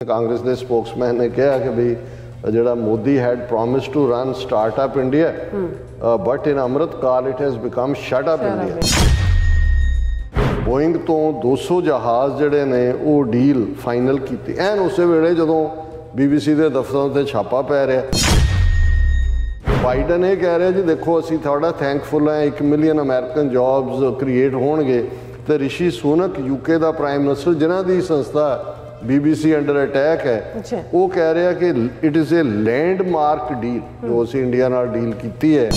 कांग्रेस के स्पोक्समैन ने कहा कि भाई जो Modi had promise to run startup India but in Amrit Kaal it has become shut up India. Boeing तो 200 जहाज़ जोड़े ने वो डील फाइनल की एन उस वेले जो BBC के दफ्तरों से छापा पै रहा। बाइडन ये कह रहे जी देखो असी थोड़ा थैंकफुल हैं 1 मिलियन अमेरिकन जॉब्स क्रिएट होणगे तो ऋषि सुनक UK का प्राइम मिनिस्टर जिन्हों की संस्था BBC अंडर अटैक है वो कह रहा कि it is a landmark deal जो असी इंडिया नाल डील की है।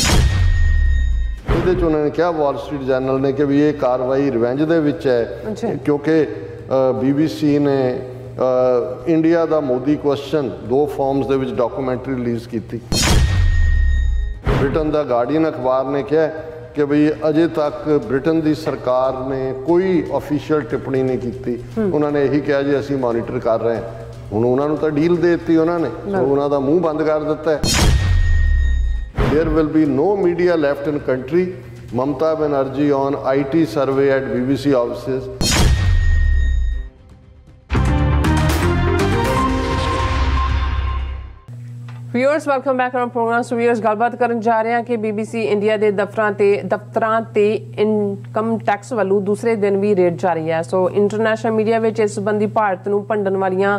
उन्होंने कहा वॉल स्ट्रीट जर्नल ने कि भी ये कार्रवाई रिवेंज दे विच है क्योंकि BBC ने इंडिया दा Modi question 2 forms they which documentary release की। ब्रिटेन दा गार्डियन अखबार ने कहा कि भाई अजे तक ब्रिटेन की सरकार ने कोई ऑफिशियल टिप्पणी नहीं की। उन्होंने यही कहा जी असी मॉनिटर कर रहे हैं। हुण उन्होंने तो डील दे दी उन्होंने तो उन्होंने मुँह बंद कर दिता है। There will be no media left in country Mamata Banerjee on IT survey at BBC offices. Viewers welcome back on programme. So viewers गलबात करन जा रहे हैं कि BBC इंडिया के दफ्तरां ते इनकम टैक्स वालों दूसरे दिन भी रेड जारी है। सो इंटरनेशनल मीडिया में इस संबंधी भारत नूं भंडण वालियां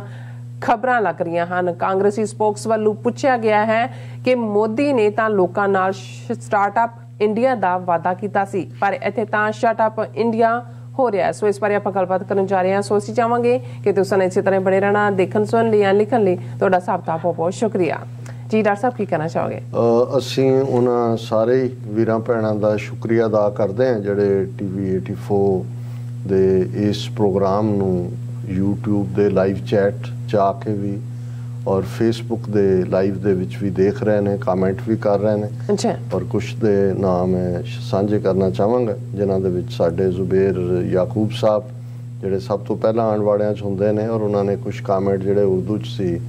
खबरां लग रही हैं। कांग्रेसी स्पोक्स वालों पूछा गया है कि मोदी ने तां लोकां नाल स्टार्टअप इंडिया का वादा किया सी पर इत्थे तां शटअप इंडिया हो रहा है। सो इस बारे आप गलबात करने जा रहे हैं। सो असीं चाहांगे कि तुसीं इसी तरह बने रहना देखण सुन लिया लिखण लई तुहाडा सब दा बहुत बहुत शुक्रिया जी। डॉक्टर साहब की कहना चाहोगे? असीं उन्हां सारे वीरां भैणां दा शुक्रिया अदा करते हैं जिहड़े TV 84 दे इस प्रोग्राम नूं YouTube दे लाइव चैट जाके भी और Facebook दे लाइव दे विच भी देख रहे हैं, कमेंट भी कर रहे हैं। अच्छा। और कुछ दे नाम मैं साझे करना चाहांगा जिन्हां दे विच साडे जुबेर याकूब साहब ਜਿਹੜੇ ਸਭ ਤੋਂ ਪਹਿਲਾਂ ਆਉਣ ਵਾਲਿਆਂ 'ਚ ਹੁੰਦੇ ਨੇ और उन्होंने कुछ ਕਾਮੈਂਟ ਜਿਹੜੇ ਉਰਦੂ 'ਚ ਸੀ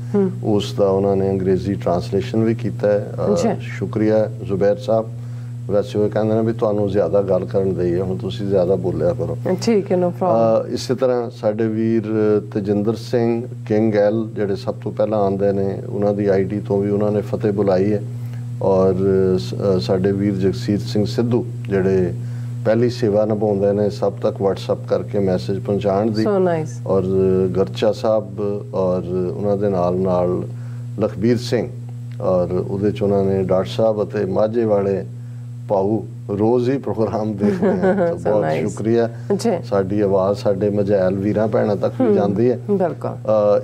ਉਸ ਦਾ ਉਹਨਾਂ ਨੇ ਅੰਗਰੇਜ਼ੀ ਟਰਾਂਸਲੇਸ਼ਨ ਵੀ ਕੀਤਾ ਹੈ। ਸ਼ੁਕਰੀਆ ਜ਼ੁਬੈਰ ਸਾਹਿਬ। ਵੈਸੇ ਉਹ ਕਹਿੰਦੇ ਨੇ ਵੀ ਤੁਹਾਨੂੰ ਜ਼ਿਆਦਾ ਗੱਲ ਕਰਨ ਦੀ ਹੈ ਹੁਣ ਤੁਸੀਂ ਜ਼ਿਆਦਾ ਬੋਲਿਆ ਕਰੋ। ਠੀਕ ਹੈ ਨੋ ਪ੍ਰੋਬਲਮ। ਇਸੇ ਤਰ੍ਹਾਂ ਸਾਡੇ ਵੀਰ ਤਜਿੰਦਰ ਸਿੰਘ ਕਿੰਗ ਐਲ ਜਿਹੜੇ ਸਭ ਤੋਂ ਪਹਿਲਾਂ ਆਉਂਦੇ ਨੇ ਉਹਨਾਂ ਦੀ ID ਤੋਂ ਵੀ ਉਹਨਾਂ ਨੇ ਫਤਿਹ ਬੁਲਾਈ ਹੈ। और ਸਾਡੇ ਵੀਰ ਜਗਸੀਰ ਸਿੰਘ ਸਿੱਧੂ ਜਿਹੜੇ पहली सेवा निभाते हैं सब तक WhatsApp करके मैसेज पहुँचाने दी। और गर्चा साहब और उन्होंने नाल लखबीर सिंह और उन्होंने डॉक्टर साहब और माझे वाले भाऊ रोज़ ही प्रोग्राम देख रहे हैं तो बहुत शुक्रिया। साड़ी आवाज़ साढ़े मजैल वीरां भैणां तक भी जाती है।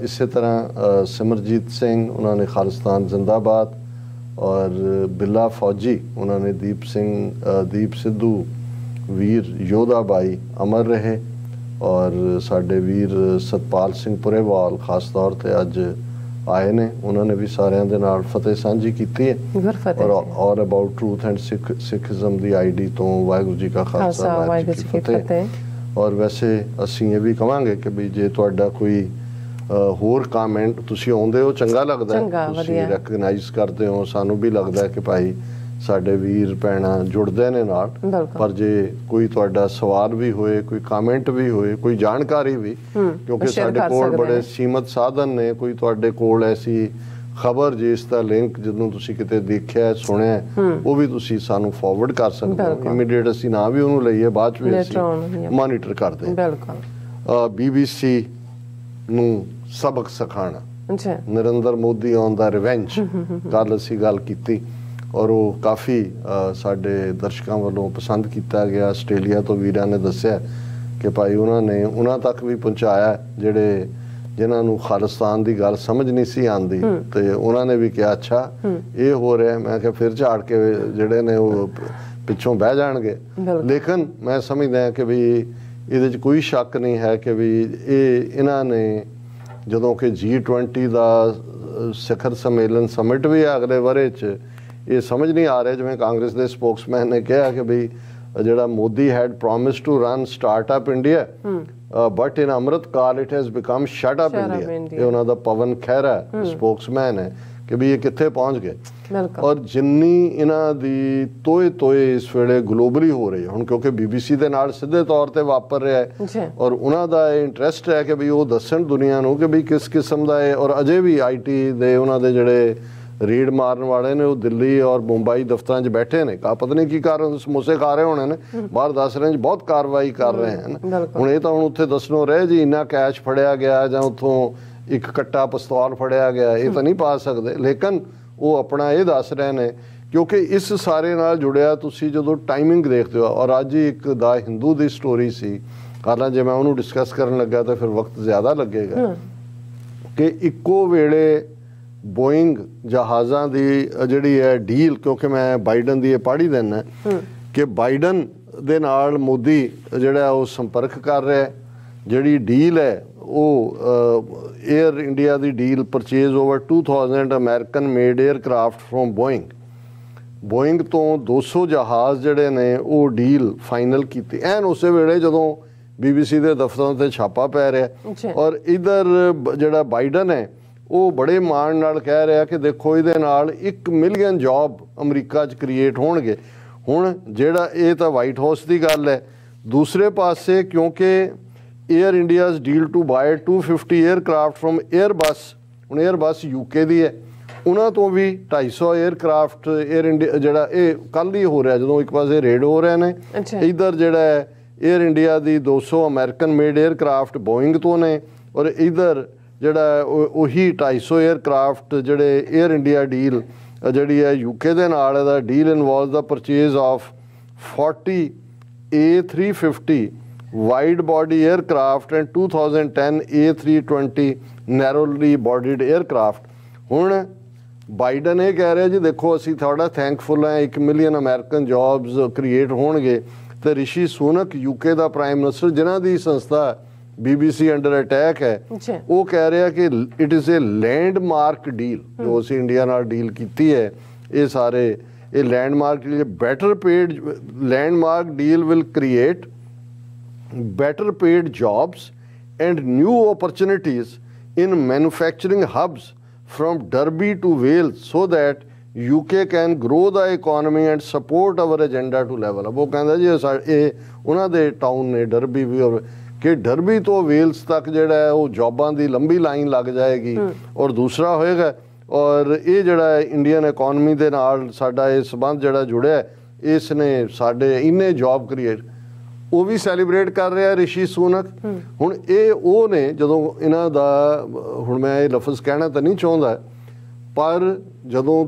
इस तरह सिमरजीत सिंह उन्होंने खालिस्तान जिंदाबाद और बिल्ला फौजी उन्होंने दीप सिद्धू वीर योधा बाई अमर रहे और साडे वीर सतपाल सिंह पुरेवाल खास तौर पर अज आए ने उन्होंने भी सारिਆਂ ਦੇ ਨਾਲ फतेह साझी की है। और अबाउट ट्रूथ एंड सिखिज्म की ID तो वाहिगुरू जी का खालसा वाहिगुरू जी की फतेह। और वैसे असीं ये भी कहांगे कि भी जे तुहाडा कोई होर कामेंट तुसीं आउंदे हो चंगा लगदा है तुसीं रैकगनाइज करते हो सानू भी लगता है कि भाई साडे वीर भैणां जुड़दे ने नाल। पर जे कोई तुहाडा सवाल भी होए कोई कामेंट भी होए कोई जानकारी भी क्योंकि साडे कोल बड़े सीमित साधन ने कोई तुहाडे कोल ऐसी खबर जिसका लिंक जदों तुसीं किते देखिया सुनिया वो भी तुसीं सानू फॉरवर्ड कर सकते हो। इमीडिएट असीं ना भी उहनूं लईए बाद च भी असीं मॉनिटर करदे हां। BBC नूं सबक सिखाना Narendra Modi on the revenge कल असीं गल कीती और वो काफ़ी साढ़े दर्शकों वालों पसंद किया गया। आस्ट्रेलिया तो वीरां ने दस्सिया कि भाई उन्होंने उन्हां तक भी पहुँचाया जिहड़े जिन्होंने खालिस्तान की गल समझ नहीं सी आती तो उन्होंने भी कहा अच्छा ये हो रहा है। मैं क्या फिर झाड़ के जिहड़े ने वो पिछों बह जाएंगे। लेकिन मैं समझदा कि भी ये कोई शक नहीं है कि भी ये इन्हां ने जदों कि G20 का शिखर सम्मेलन समिट भी है अगले वरे च ये समझ नहीं आ रहा जिवें कांग्रेस के स्पोक्समैन ने कहा कि भाई जो Modi had promise to run startup India but in Amrit Kaal it has become shut up India. ये उन्होंने पवन खेरा स्पोक्समैन है कि भी ये कित्थे पहुँच गए। बिल्कुल। और जिन्नी इन्हां दी तोए तोए इस वेले ग्लोबली हो रही है हुण, क्योंकि BBC दे नाल सिद्धे तौर ते वापर रहा है और उन्हां दा इंटरस्ट है कि भी वो दस्सण दुनिया नूं कि भी किस किस्म दा है। और अजे भी IT दे उन्हां दे जिहड़े रीड मारन वाले ने वो दिल्ली और मुंबई दफ्तरां 'च बैठे ने, का पता नहीं की कारण समोसे खा रहे होने ने, बाहर दस रहे बहुत कार्रवाई कर रहे हैं। हुण ये तां हुण उत्थे दस्सणों रहे जी इन्ना कैश फड़िया गया जां उत्थों एक कट्टा पिस्तौल फड़िया गया, ये तो नहीं पा सकते, लेकिन वो अपना ये दस रहे ने क्योंकि इस सारे नाल जुड़िया तुसी जदों टाइमिंग देखते हो। और अज ही एक द हिंदू दी स्टोरी सी, हालां जे मैं उन्होंने डिस्कस करन लगा तो फिर वक्त ज़्यादा लगेगा कि इक्को वेले बोइंग जहाज़ां दी जिहड़ी है डील, क्योंकि मैं बाइडन दी पढ़ी देना कि बाइडन दे नाल मोदी जिहड़ा वो संपर्क कर रहा है, जिहड़ी डील है वो air India the deal purchase over 2000 American made aircraft from Boeing तो 200 जहाज़ जिहड़े ने वो डील फाइनल की एन उस वेले जदों BBC दे दफ्तरां ते छापा पै रहा। और इधर जिहड़ा बाइडन है वो बड़े माण नाल कह रहा कि देखो इहदे नाल 1 मिलियन जॉब अमरीका 'च क्रिएट होणगे। हुण जिहड़ा ये तां वाइट हाउस की गल है, दूसरे पासे क्योंकि Air India's deal to buy 250 aircraft from Airbus, हुण एयरबस UK दी है, उन्हां तो भी 250 एयरक्राफ्ट एयर इंडिया जिहड़ा ये कल ही हो रहा जदों एक पासे रेड हो रहे ने, इधर जिहड़ा है एयर इंडिया दी 200 अमेरिकन मेड एयरक्राफ्ट बोइंग तो ने, और इधर जिहड़ा उही 250 एयरक्राफ्ट जिहड़े एयर इंडिया डील जिहड़ी है UK दे नाल दा deal involve the purchase of 40 A350 wide body aircraft and 2010 A320 narrowly bodied aircraft. हुण बाइडन ये कह रहे जी देखो असी थोड़ा थैंकफुल हैं 1 मिलियन अमेरिकन जॉब्स क्रिएट होणगे, तो ऋषि सुनक UK दा प्राइम मिनिस्टर जिन्हां दी संस्था BBC अंडर अटैक है, वो कह रहे हैं कि it is a landmark deal जो असी इंडिया नाल डील की है, ये सारे ये landmark deal better paid landmark deal will create better paid jobs and new opportunities in manufacturing hubs from Derby to Wales so that UK can grow the economy and support our agenda to level up। वो कहता जी ये उन्हां दे town ने derby भी, और कि derby तो Wales तक जिहड़ा है वो जॉबां दी लंबी लाइन लग जाएगी। और दूसरा होएगा और ये जिहड़ा इंडियन इकोनॉमी दे नाल साडा ये संबंध जिहड़ा जुड़िया इसने साडे इन्ने जॉब क्रिएट वो भी सैलीब्रेट कर रहा है ऋषि सुनक। हुण ये वो ने जदों इन्हां दा हुण मैं ये लफ्ज़ कहना तो नहीं चाहुंदा, पर जदों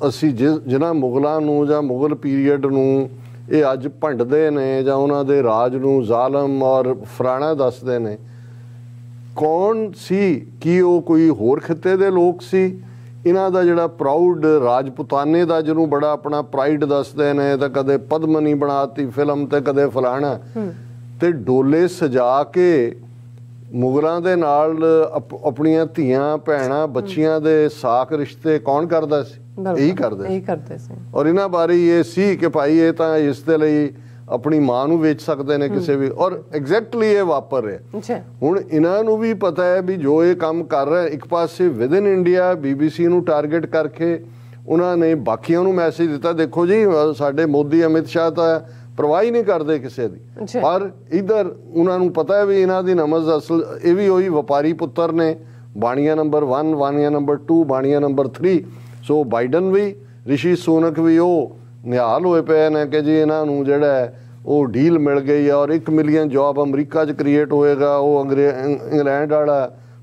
असी जिन्हां मुगलों नूं जां मुगल पीरीयड नूं ये अज भंडदे ने जां उन्हां दे राज नूं ज़ालम और फराना दसदे ने, कौन सी कि वो कोई होर खिते दे लोग सी? इन्हां दा जिहड़ा प्राउड राजपुताने दा जिन्हों बड़ा अपना प्राइड दसदे ने, तो कदे पद्मनी बनाती फिल्म ते कदे फलाना, ते डोले सजा के मुगलों दे नाल अपनियां धीआं भैणां बच्चियां दे साक रिश्ते कौन करदा सी? यही करदे सी। और इन्हां बारे ये सी कि भाई ये तां इस दे लई अपनी मां नूं वेच सकते ने किसी भी, और एग्जैक्टली ये वापर रहा। हुण इन्हां नूं भी पता है भी जो ये काम कर रहा है, एक पासे विद इन इंडिया BBC नूं टारगेट करके उन्होंने बाकियां नूं मैसेज दिता देखो जी साडे मोदी अमित शाह तां परवाह ही नहीं करते किसी दी, पर इधर उन्होंने पता है भी इन्हां दी नमज असल ये भी वही व्यापारी पुत्र ने, बाणिया नंबर 1 बाणिया नंबर 2 बाणिया नंबर 3। सो बाइडन भी ऋषि सुनक भी वो निहाल होए पे ने कि जी इन्हां नूं जिहड़ा है वो डील मिल गई है और 1 मिलियन जॉब अमरीका च क्रिएट होएगा। वो इंग्लैंड वाला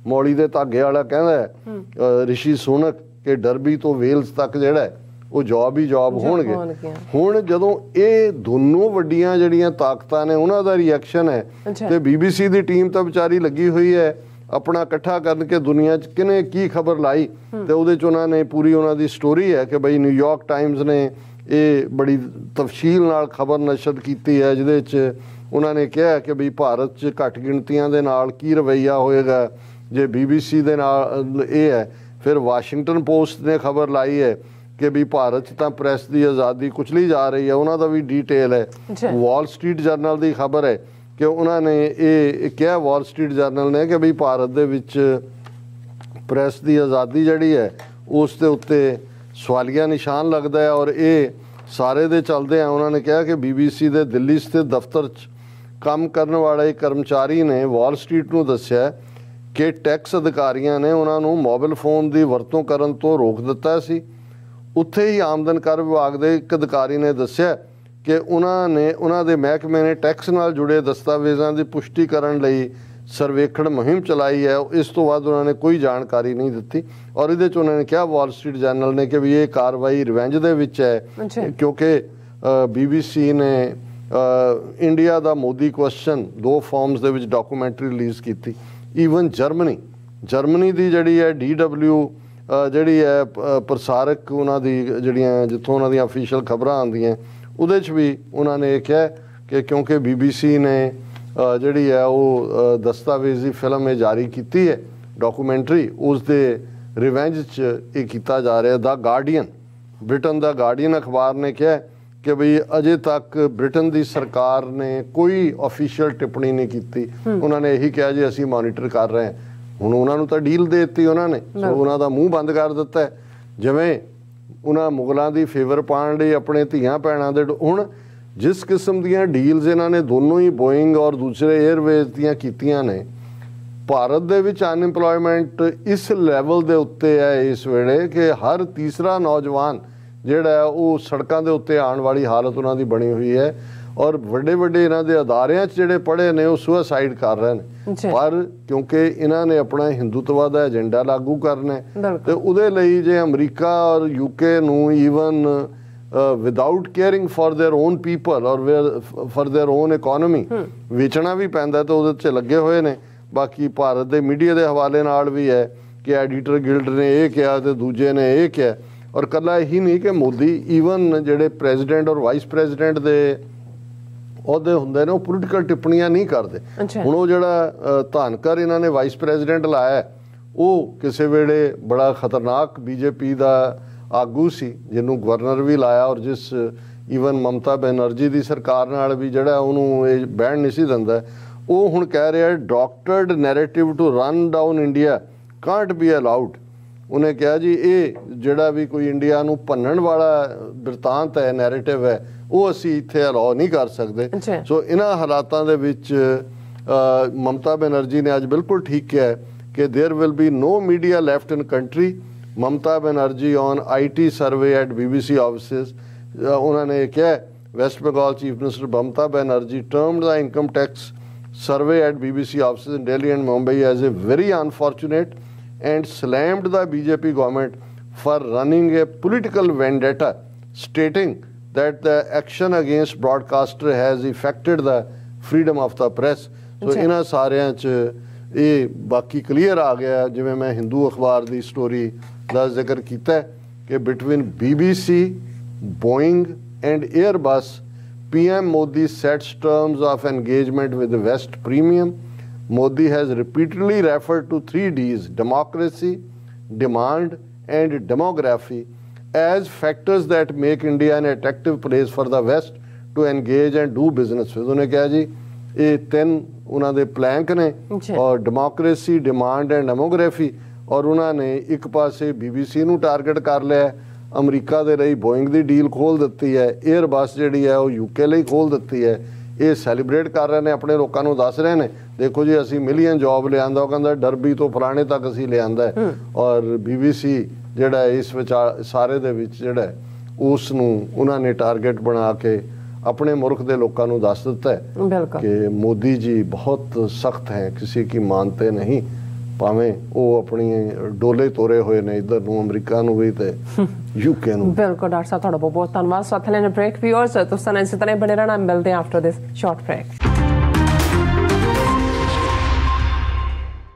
मौली दे धागे वाला कहंदा है ऋषि सुनक कि डरबी तो वेल्स तक जिहड़ा है वो जॉब ही जॉब होणगे। हुण जदों ये दोनों वड्डियां जिहड़ियां ताकतां ने उन्हां दा रिएक्शन है ते BBC दी टीम तां बेचारी लगी हुई है अपना इकट्ठा करके दुनिया च किने की खबर लाई, तो उहदे च उन्होंने पूरी उन्हां दी स्टोरी है कि बई न्यूयॉर्क टाइम्स ने ये बड़ी तफसील नाल खबर नशर की है, जिहदे च उन्होंने कहा कि बई भारत च घट गिणतियां दे नाल की रवैया होएगा जे BBC दे नाल ये है। फिर वाशिंगटन पोस्ट ने खबर लाई है कि भी भारत च तां प्रैस की आज़ादी कुचली जा रही है, उन्हों का भी डिटेल है। वॉल स्ट्रीट जर्नल की खबर है कि उन्होंने ये कहा वॉल स्ट्रीट जर्नल ने कि भी भारत दे विच प्रैस की आज़ादी जिहड़ी है ਉਸ ਦੇ ਉੱਤੇ ਸਵਾਲੀਆ ਨਿਸ਼ਾਨ ਲੱਗਦਾ ਹੈ। ਔਰ ਇਹ ਸਾਰੇ ਦੇ ਚੱਲਦੇ ਆ ਉਹਨਾਂ ਨੇ ਕਿਹਾ ਕਿ BBC ਦੇ ਦਿੱਲੀ ਸਥਿਤ ਦਫ਼ਤਰ 'ਚ ਕੰਮ ਕਰਨ ਵਾਲੇ ਕਰਮਚਾਰੀ ਨੇ ਵਾਲ ਸਟਰੀਟ ਨੂੰ ਦੱਸਿਆ ਕਿ ਟੈਕਸ ਅਧਿਕਾਰੀਆਂ ਨੇ ਉਹਨਾਂ ਨੂੰ ਮੋਬਾਈਲ ਫੋਨ ਦੀ ਵਰਤੋਂ ਕਰਨ ਤੋਂ ਰੋਕ ਦਿੱਤਾ ਸੀ। ਉੱਥੇ ਹੀ ਆਮਦਨ ਕਰ ਵਿਭਾਗ ਦੇ ਇੱਕ ਅਧਿਕਾਰੀ ਨੇ ਦੱਸਿਆ ਕਿ ਉਹਨਾਂ ਦੇ ਮਹਿਕਮੇ ਨੇ ਟੈਕਸ ਨਾਲ ਜੁੜੇ ਦਸਤਾਵੇਜ਼ਾਂ ਦੀ ਪੁਸ਼ਟੀ ਕਰਨ ਲਈ ਸਰਵੇਖਣ ਮੁਹਿੰਮ ਚਲਾਈ ਹੈ। ਇਸ ਤੋਂ ਬਾਅਦ ਉਹਨਾਂ ਨੇ ਕੋਈ ਜਾਣਕਾਰੀ ਨਹੀਂ ਦਿੱਤੀ। ਔਰ ਇਹਦੇ 'ਚ ਉਹਨਾਂ ਨੇ ਕਿਹਾ ਵਾਲ ਸਟਰੀਟ ਜਰਨਲ ਨੇ ਕਿ ਵੀ ਇਹ ਕਾਰਵਾਈ ਰਿਵੈਂਜ ਦੇ ਵਿੱਚ ਹੈ, ਕਿਉਂਕਿ BBC ਨੇ ਇੰਡੀਆ ਦਾ ਮੋਦੀ ਕੁਐਸਚਨ 2 ਫਾਰਮਸ ਦੇ ਵਿੱਚ ਡਾਕੂਮੈਂਟਰੀ ਰਿਲੀਜ਼ ਕੀਤੀ। ਈਵਨ ਜਰਮਨੀ ਦੀ ਜਿਹੜੀ ਹੈ DW ਜਿਹੜੀ ਹੈ ਪ੍ਰਸਾਰਕ ਉਹਨਾਂ ਦੀ ਜਿਹੜੀਆਂ ਜਿੱਥੋਂ ਉਹਨਾਂ ਦੀਆਂ ਅਫੀਸ਼ੀਅਲ ਖਬਰਾਂ ਆਉਂਦੀਆਂ ਉਹਦੇ 'ਚ ਵੀ ਉਹਨਾਂ ਨੇ ਇਹ ਕਿਹਾ ਕਿ ਕਿਉਂਕਿ BBC ਨੇ ਜਿਹੜੀ ਹੈ ਉਹ ਦਸਤਾਵੇਜ਼ੀ ਫਿਲਮ ਇਹ ਜਾਰੀ ਕੀਤੀ ਹੈ ਡਾਕੂਮੈਂਟਰੀ, ਉਸ ਦੇ ਰਿਵੈਂਜ 'ਚ ਇਹ ਕੀਤਾ ਜਾ ਰਿਹਾ। ਦਾ ਗਾਰਡੀਅਨ, ਬ੍ਰਿਟਨ ਦਾ ਗਾਰਡੀਅਨ ਅਖਬਾਰ ਨੇ ਕਿਹਾ ਕਿ ਬਈ ਅਜੇ ਤੱਕ ਬ੍ਰਿਟਨ ਦੀ ਸਰਕਾਰ ਨੇ ਕੋਈ ਅਫੀਸ਼ੀਅਲ ਟਿੱਪਣੀ ਨਹੀਂ ਕੀਤੀ। ਉਹਨਾਂ ਨੇ ਇਹੀ ਕਿਹਾ ਜੀ ਅਸੀਂ ਮੋਨੀਟਰ ਕਰ ਰਹੇ ਹਾਂ। ਹੁਣ ਉਹਨਾਂ ਨੂੰ ਤਾਂ ਡੀਲ ਦੇ ਦਿੱਤੀ ਉਹਨਾਂ ਨੇ, ਸੋ ਉਹਨਾਂ ਦਾ ਮੂੰਹ ਬੰਦ ਕਰ ਦਿੱਤਾ। ਜਿਵੇਂ ਉਹਨਾਂ ਮੁਗਲਾਂ ਦੀ ਫੇਵਰ ਪਾਉਣ ਲਈ ਆਪਣੇ ਧੀਆਂ ਭੈਣਾਂ ਦੇ ਹੁਣ ਜਿਸ ਕਿਸਮ ਦੀਆਂ ਡੀਲਸ ਇਹਨਾਂ ਨੇ ਦੋਨੋਂ ਹੀ ਬੋਇੰਗ ਔਰ ਦੂਸਰੇ 에ਅਰਵੇਜ਼ ਦੀਆਂ ਕੀਤੀਆਂ ਨੇ, ਭਾਰਤ ਦੇ ਵਿੱਚ ਅਨਇੰਪਲੋਇਮੈਂਟ ਇਸ ਲੈਵਲ ਦੇ ਉੱਤੇ ਹੈ ਇਸ ਵੇਲੇ ਕਿ ਹਰ ਤੀਸਰਾ ਨੌਜਵਾਨ ਜਿਹੜਾ ਉਹ ਸੜਕਾਂ ਦੇ ਉੱਤੇ ਆਉਣ ਵਾਲੀ ਹਾਲਤ ਉਹਨਾਂ ਦੀ ਬਣੀ ਹੋਈ ਹੈ। ਔਰ ਵੱਡੇ ਇਹਨਾਂ ਦੇ ਅਦਾਰਿਆਂ 'ਚ ਜਿਹੜੇ ਪੜ੍ਹੇ ਨੇ ਉਹ ਸੁਸਾਈਡ ਕਰ ਰਹੇ ਨੇ। ਪਰ ਕਿਉਂਕਿ ਇਹਨਾਂ ਨੇ ਆਪਣਾ ਹਿੰਦੂਤਵਾ ਦਾ ਏਜੰਡਾ ਲਾਗੂ ਕਰਨਾ ਤੇ ਉਹਦੇ ਲਈ ਜੇ ਅਮਰੀਕਾ ਔਰ UK ਨੂੰ even without caring for their own people ਔਰ ਫॉर देयर ਓਨ ਇਕਨੋਮੀ ਵੇਚਣਾ ਵੀ ਪੈਂਦਾ ਤਾਂ ਉਹਦੇ 'ਚ ਲੱਗੇ ਹੋਏ ਨੇ। ਬਾਕੀ ਭਾਰਤ ਦੇ ਮੀਡੀਆ ਦੇ ਹਵਾਲੇ ਨਾਲ ਵੀ ਹੈ ਕਿ ਐਡੀਟਰ ਗਿਲਡ ਨੇ ਇਹ ਕਿਹਾ ਤੇ ਦੂਜੇ ਨੇ ਇਹ ਕਿਹਾ। ਔਰ ਕੱਲਾ ਇਹੀ ਨਹੀਂ ਕਿ ਮੋਦੀ ਈਵਨ ਜਿਹੜੇ ਪ੍ਰੈਜ਼ੀਡੈਂਟ ਔਰ ਵਾਈਸ ਪ੍ਰੈਜ਼ੀਡੈਂਟ ਦੇ ਅਹੁਦੇ ਹੁੰਦੇ ਨੇ ਉਹ ਪੋਲੀਟੀਕਲ ਟਿੱਪਣੀਆਂ ਨਹੀਂ ਕਰਦੇ। ਹੁਣ ਉਹ ਜਿਹੜਾ ਧਾਨਕਰ ਇਹਨਾਂ ਨੇ ਵਾਈਸ ਪ੍ਰੈਜ਼ੀਡੈਂਟ ਲਾਇਆ ਉਹ ਕਿਸੇ ਵੇਲੇ ਬੜਾ ਖਤਰਨਾਕ BJP ਦਾ ਆਗੂ ਸੀ ਜਿਹਨੂੰ ਗਵਰਨਰ ਵੀ ਲਾਇਆ ਔਰ ਜਿਸ ਈਵਨ ਮਮਤਾ ਬੈਨਰਜੀ ਦੀ ਸਰਕਾਰ ਨਾਲ ਵੀ ਜਿਹੜਾ ਉਹਨੂੰ ਇਹ ਬਹਿਣ ਨਹੀਂ ਸੀ ਦਿੰਦਾ। ਉਹ ਹੁਣ ਕਹਿ ਰਿਹਾ doctored narrative to run down India can't be allowed. ਉਹਨੇ ਕਿਹਾ ਜੀ ਇਹ ਜਿਹੜਾ ਵੀ ਕੋਈ ਇੰਡੀਆ ਨੂੰ ਭੰਨਣ ਵਾਲਾ ਬਿਰਤਾਂਤ ਹੈ, ਨੈਰੇਟਿਵ ਹੈ, ਉਹ ਅਸੀਂ ਇੱਥੇ ਅਲਾਉ ਨਹੀਂ ਕਰ ਸਕਦੇ। ਸੋ ਇਹਨਾਂ ਹਾਲਾਤਾਂ ਦੇ ਵਿੱਚ ਮਮਤਾ ਬੈਨਰਜੀ ਨੇ ਅੱਜ ਬਿਲਕੁਲ ਠੀਕ ਕਿਹਾ ਕਿ there will be no media left in country. Mamata Banerjee on IT survey at BBC offices, ਉਹਨਾਂ ਨੇ ਕਿਹਾ West Bengal chief minister Mamata Banerjee termed the income tax survey at BBC offices in Delhi and Mumbai as a very unfortunate and slammed the BJP government for running a political vendetta, stating that the action against broadcaster has affected the freedom of the press. So ਇਹਨਾਂ ਸਾਰਿਆਂ 'ਚ ਇਹ ਬਾਕੀ clear ਆ ਗਿਆ। ਜਿਵੇਂ ਮੈਂ ਹਿੰਦੂ ਅਖਬਾਰ ਦੀ ਸਟੋਰੀ ਦਾ ਜ਼ਿਕਰ ਕੀਤਾ ਕਿ between BBC, Boeing and Airbus, PM Modi sets terms of engagement with the West premium. Modi has repeatedly referred to 3 Ds, democracy, demand and demography, as factors that make India an attractive place for the West to engage and do business with. ਉਹਨੇ ਕਿਹਾ ਜੀ ਇਹ 3 ਉਹਨਾਂ ਦੇ Planck ਨੇ ਔਰ democracy, demand and demography. ਔਰ ਉਹਨਾਂ ਨੇ ਇੱਕ ਪਾਸੇ BBC ਨੂੰ ਟਾਰਗੇਟ ਕਰ ਲਿਆ, ਅਮਰੀਕਾ ਦੇ ਲਈ ਬੋਇੰਗ ਦੀ ਡੀਲ ਖੋਲ੍ਹ ਦਿੱਤੀ ਹੈ, 에ਅਰਬਸ ਜਿਹੜੀ ਹੈ ਉਹ UK ਲਈ ਖੋਲ੍ਹ ਦਿੱਤੀ ਹੈ। ਇਹ ਸੈਲੀਬ੍ਰੇਟ ਕਰ ਰਹੇ ਨੇ, ਆਪਣੇ ਲੋਕਾਂ ਨੂੰ ਦੱਸ ਰਹੇ ਨੇ ਦੇਖੋ ਜੀ ਅਸੀਂ ਮਿਲੀਅਨ ਜੌਬ ਲਿਆਂਦਾ। ਉਹ ਕਹਿੰਦਾ ਡਰਬੀ ਤੋਂ ਫਲਾਣੇ ਤੱਕ ਅਸੀਂ ਲਿਆਂਦਾ। ਔਰ BBC ਜਿਹੜਾ ਇਸ ਵਿਚਾਰ ਸਾਰੇ ਦੇ ਵਿੱਚ ਜਿਹੜਾ ਉਸ ਨੂੰ ਉਹਨਾਂ ਨੇ ਟਾਰਗੇਟ ਬਣਾ ਕੇ अपने मुल्क के लोगों को दस दिता है कि मोदी जी बहुत सख्त हैं, किसी की मानते नहीं, भावें वो अपनी डोले तोरे हुए ने इधर नूं अमरीका नूं भी ते UK नूं। बिल्कुल डॉक्टर साहब, थोड़ा बहुत धन्यवाद। साथ लेने ब्रेक व्यूअर्स, तुसां इसी तरह बने रहना, मिलते हैं आफ्टर दिस शॉर्ट ब्रेक।